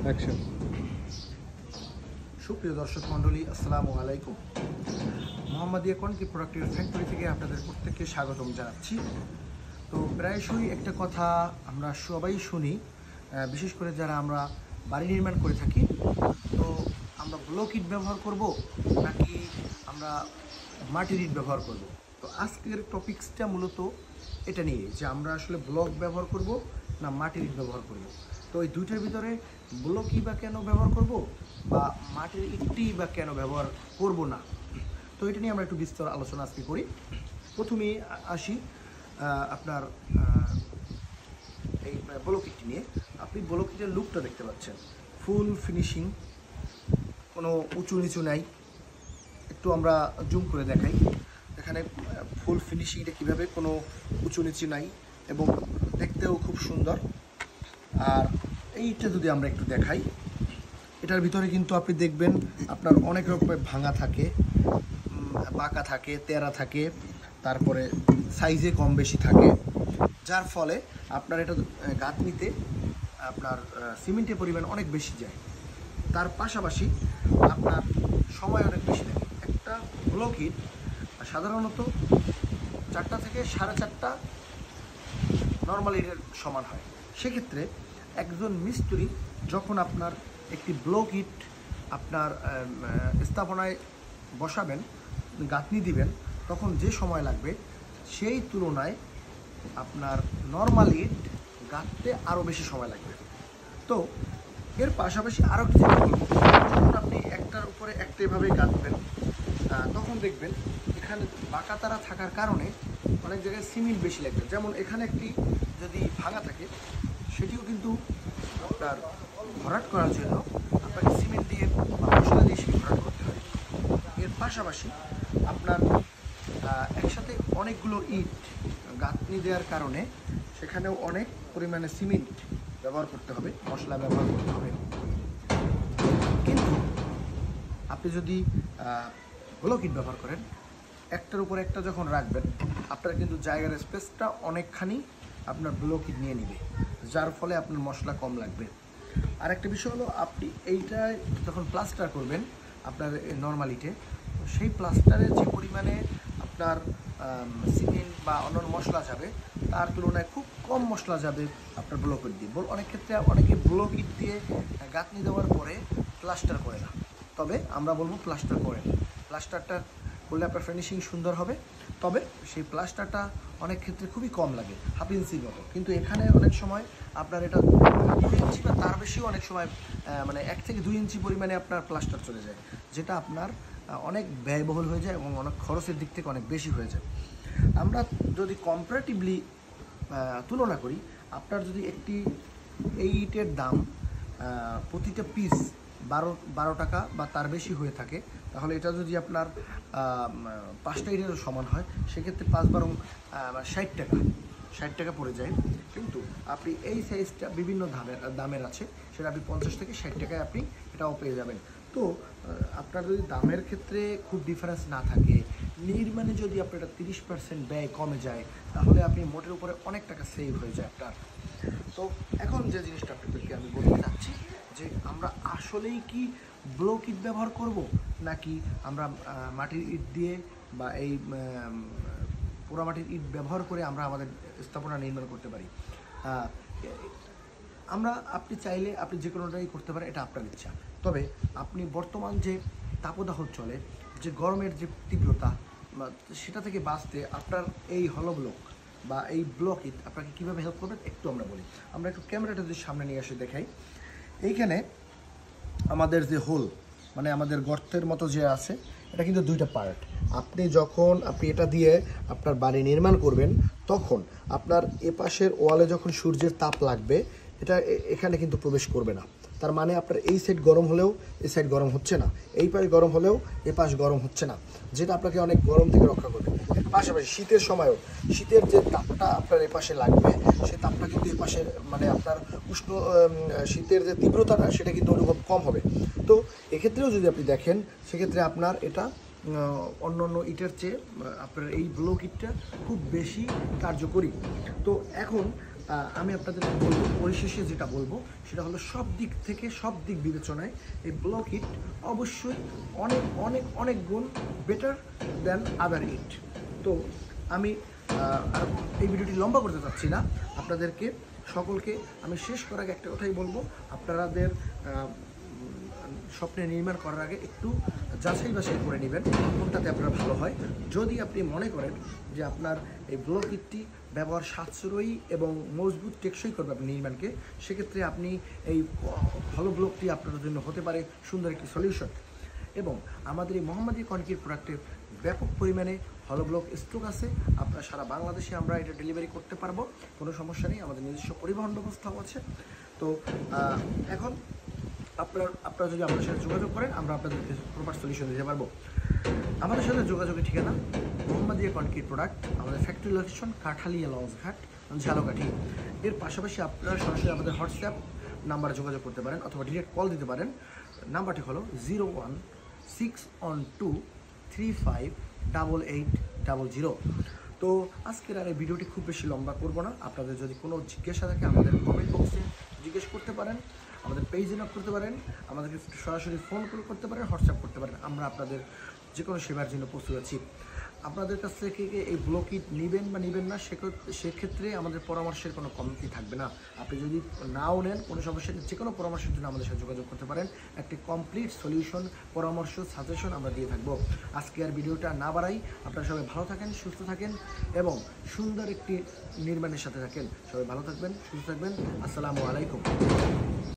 Action. সুপ্রিয় দর্শক মণ্ডলী, আসসালামু আলাইকুম। মোহাম্মদিয়া কনক্রিট প্রোডাক্টের ফ্যাক্টরি থেকে আপনাদের প্রত্যেককে স্বাগতম জানাচ্ছি। তো প্রায়শই একটা কথা আমরা সবাই শুনি, বিশেষ করে যারা আমরা বাড়ি নির্মাণ করে থাকি, তো আমরা ব্লক ইট ব্যবহার করব নাকি আমরা মাটির ইট ব্যবহার করব। তো আজকের টপিক্সটা মূলত এটা নিয়ে যে আমরা আসলে ব্লক ব্যবহার করব না মাটির ইট ব্যবহার করব। তো এই দুইটার ভিতরে ব্লকই বা কেন ব্যবহার করব বা মাটির ইটটি বা কেন ব্যবহার করব না, তো এটা নিয়ে আমরা একটু বিস্তর আলোচনা আজকে করি। প্রথমেই আসি আপনার এই ব্লক ইটটি নিয়ে। আপনি ব্লক ইটের লুকটা দেখতে পাচ্ছেন, ফুল ফিনিশিং, কোনো উঁচু নিচু নাই। একটু আমরা জুম করে দেখাই, এখানে ফুল ফিনিশিংটা কীভাবে, কোনো উঁচু নিচু নাই এবং দেখতেও খুব সুন্দর। আর এইটা যদি আমরা একটু দেখাই, এটার ভিতরে কিন্তু আপনি দেখবেন আপনার অনেক রকমের ভাঙা থাকে, বাঁকা থাকে, তেরা থাকে, তারপরে সাইজে কম বেশি থাকে, যার ফলে আপনার এটা গাঁথনিতে আপনার সিমেন্টের পরিমাণ অনেক বেশি যায়। তার পাশাপাশি আপনার সময় অনেক বেশি লাগে। একটা ব্লক ইট সাধারণত 4টা থেকে 4.5টা নর্মাল ইটের সমান হয়। সেক্ষেত্রে একজন মিস্ত্রি যখন আপনার একটি ব্লক ইট আপনার স্থাপনায় বসাবেন, গাঁথনি দিবেন, তখন যে সময় লাগবে সেই তুলনায় আপনার নর্মাল ইট গাঁথতে আরও বেশি সময় লাগবে। তো এর পাশাপাশি আরও কিছু বলবো, যখন আপনি একটার উপরে একটা এভাবে গাঁথবেন, তখন দেখবেন এখানে বাঁকা তারা থাকার কারণে অনেক জায়গায় সিমেন্ট বেশি লাগবে। যেমন এখানে একটি যদি ভাঙা থাকে, সেটিও কিন্তু আপনার ভরাট করার জন্য আপনাকে সিমেন্ট দিয়ে বা মশলা দিয়ে সেটি ভরাট করতে হয়। এর পাশাপাশি আপনার একসাথে অনেকগুলো ইট গাঁথনি দেওয়ার কারণে সেখানেও অনেক পরিমাণে সিমেন্ট ব্যবহার করতে হবে, মশলা ব্যবহার করতে হবে। কিন্তু আপনি যদি ব্লক ইট ব্যবহার করেন, একটার উপর একটা যখন রাখবেন, আপনার কিন্তু জায়গার স্পেসটা অনেকখানি আপনার ব্লক ইট নিয়ে নেবে, যার ফলে আপনার মশলা কম লাগবে। আর একটা বিষয় হলো, আপনি এইটায় যখন প্লাস্টার করবেন আপনার নর্মাল ইটে, সেই প্লাস্টারের যে পরিমাণে আপনার সিমেন্ট বা অন্যান্য মশলা যাবে, তার তুলনায় খুব কম মশলা যাবে আপনার ব্লক ইট দিয়ে। অনেক ক্ষেত্রে অনেকে ব্লক ইট দিয়ে গাঁথনি দেওয়ার পরে প্লাস্টার করে না, তবে আমরা বলবো প্লাস্টার করেন। প্লাস্টারটা করলে আপনার ফিনিশিং সুন্দর হবে, তবে সেই প্লাস্টারটা অনেক ক্ষেত্রে খুবই কম লাগে, হাফ ইঞ্চির মতো। কিন্তু এখানে অনেক সময় আপনার এটা 2 ইঞ্চি বা তার বেশিও অনেক সময় মানে 1 থেকে 2 ইঞ্চি পরিমাণে আপনার প্লাস্টার চলে যায়, যেটা আপনার অনেক ব্যয়বহুল হয়ে যায় এবং অনেক খরচের দিক থেকে অনেক বেশি হয়ে যায়। আমরা যদি কম্পারেটিভলি তুলনা করি, আপনার যদি একটি এই ইটের দাম প্রতিটা পিস 12 টাকা বা তার বেশি হয়ে থাকে, তাহলে এটা যদি আপনার 5টা ইটেরও সমান হয়, সেক্ষেত্রে 5-12 60 টাকা পড়ে যায়। কিন্তু আপনি এই সাইজটা বিভিন্ন দামের আছে, সেটা আপনি 50 থেকে 60 টাকায় আপনি এটাও পেয়ে যাবেন। তো আপনার যদি দামের ক্ষেত্রে খুব ডিফারেন্স না থাকে, নির্মাণে যদি আপনার 30% ব্যয় কমে যায়, তাহলে আপনি মোটের উপরে অনেক টাকা সেভ হয়ে যায় আপনার। তো এখন যে জিনিসটা আপনাদেরকে আমি বলতে চাচ্ছি, যে আমরা আসলেই কি ব্লক ইট ব্যবহার করব নাকি আমরা মাটির ইট দিয়ে বা এই পোড়ামাটির ইট ব্যবহার করে আমরা আমাদের স্থাপনা নির্মাণ করতে পারি। আপনি চাইলে আপনি যে কোনোটাই করতে পারেন, এটা আপনার ইচ্ছা। তবে আপনি বর্তমান যে তাপদাহ চলে, যে গরমের যে তীব্রতা, সেটা থেকে বাঁচতে আপনার এই হলো ব্লক বা এই ব্লক ইট আপনাকে কীভাবে হেল্প করবে একটু আমরা বলি। আমরা একটু ক্যামেরাটা যদি সামনে নিয়ে এসে দেখাই, এইখানে আমাদের যে হোল, মানে আমাদের গর্তের মতো যে আছে, এটা কিন্তু 2টা পার্ট। যখন আপনি এটা দিয়ে আপনার বাড়ি নির্মাণ করবেন, তখন আপনার এপাশের ওয়ালে যখন সূর্যের তাপ লাগবে, এটা এখানে কিন্তু প্রবেশ করবে না। তার মানে আপনার এই সাইড গরম হলেও এই সাইড গরম হচ্ছে না, এই পাশ গরম হলেও এ পাশ গরম হচ্ছে না, যেটা আপনাকে অনেক গরম থেকে রক্ষা করবে। এর পাশাপাশি শীতের সময়ও শীতের যে তাপটা আপনার এপাশে লাগবে, সেই তাপটা কিন্তু এপাশের মানে আপনার উষ্ণ শীতের যে তীব্রতাটা, সেটা কিন্তু অনুভব কম হবে। তো এক্ষেত্রেও যদি আপনি দেখেন, সেক্ষেত্রে আপনার এটা অন্য অন্য ইটের চেয়ে আপনার এই ব্লক ইটটা খুব বেশি কার্যকরী। তো এখন আমি আপনাদেরকে বলবো, পরিশেষে যেটা বলবো সেটা হলো সব দিক বিবেচনায় এই ব্লক ইট অবশ্যই অনেক অনেক অনেক গুণ বেটার দ্যান আদার ইট। তো আমি আর এই ভিডিওটি লম্বা করতে চাচ্ছি না, আপনাদেরকে সকলকে আমি শেষ করার আগে একটা কথাই বলবো, আপনাদের স্বপ্নে নির্মাণ করার আগে একটু যাচাই বাছাই করে নেবেন কোনটাতে আপনার ভালো হয়। যদি আপনি মনে করেন যে আপনার এই ব্লক ইটটি ব্যবহার সাশ্রয়ী এবং মজবুত টেকসই করবে আপনার নির্মাণকে, সেক্ষেত্রে আপনি এই হলো ব্লকটি আপনার জন্য হতে পারে সুন্দর একটি সলিউশন। এবং আমাদের এই মোহাম্মদী কনক্রিট প্রোডাক্টের ব্যাপক পরিমাণে হলো ব্লক স্টক আছে, আপনার সারা বাংলাদেশে আমরা এটা ডেলিভারি করতে পারবো, কোনো সমস্যা নেই, আমাদের নিজস্ব পরিবহন ব্যবস্থাও আছে। তো এখন আপনারা যদি আমাদের সাথে যোগাযোগ করেন, আমরা আপনাদেরকে প্রপার সলিউশন দিতে পারবো। আমাদের সাথে যোগাযোগের ঠিকানা মোহাম্মদিয়া কনক্রিট প্রোডাক্ট, আমাদের ফ্যাক্টরি লোকেশন কাঠালিয়া লঞ্চঘাট, ঝালকাঠি। এর পাশাপাশি আপনারা সরাসরি আমাদের হোয়াটসঅ্যাপ নাম্বারে যোগাযোগ করতে পারেন অথবা ডিরেক্ট কল দিতে পারেন। নাম্বারটি হলো 01612358800। তো আজকের আর এই ভিডিওটি খুব বেশি লম্বা করব না, আপনাদের যদি কোনো জিজ্ঞাসা থাকে আমাদের কমেন্ট বক্সে জিজ্ঞেস করতে পারেন, আমাদের পেজে নক করতে পারেন, আমাদেরকে সরাসরি ফোন কল করতে পারেন, হোয়াটসঅ্যাপ করতে পারেন, আমরা আপনাদের যে কোনো সেবার জন্য প্রস্তুত আছি। আপনাদের কাছ থেকে এই ব্লক ইট নেবেন বা নেবেন না সেক্ষেত্রে আমাদের পরামর্শের কোনো কমতি থাকবে না। আপনি যদি নাও নেন কোনো সমস্যা নেই, যে কোনো পরামর্শের জন্য আমাদের সাথে যোগাযোগ করতে পারেন, একটি কমপ্লিট সলিউশন পরামর্শ সাজেশন আমরা দিয়ে থাকবো। আজকে আর ভিডিওটা না বাড়াই, আপনারা সবাই ভালো থাকেন, সুস্থ থাকেন এবং সুন্দর একটি নির্মাণের সাথে থাকেন। সবাই ভালো থাকবেন, সুস্থ থাকবেন। আসসালামু আলাইকুম।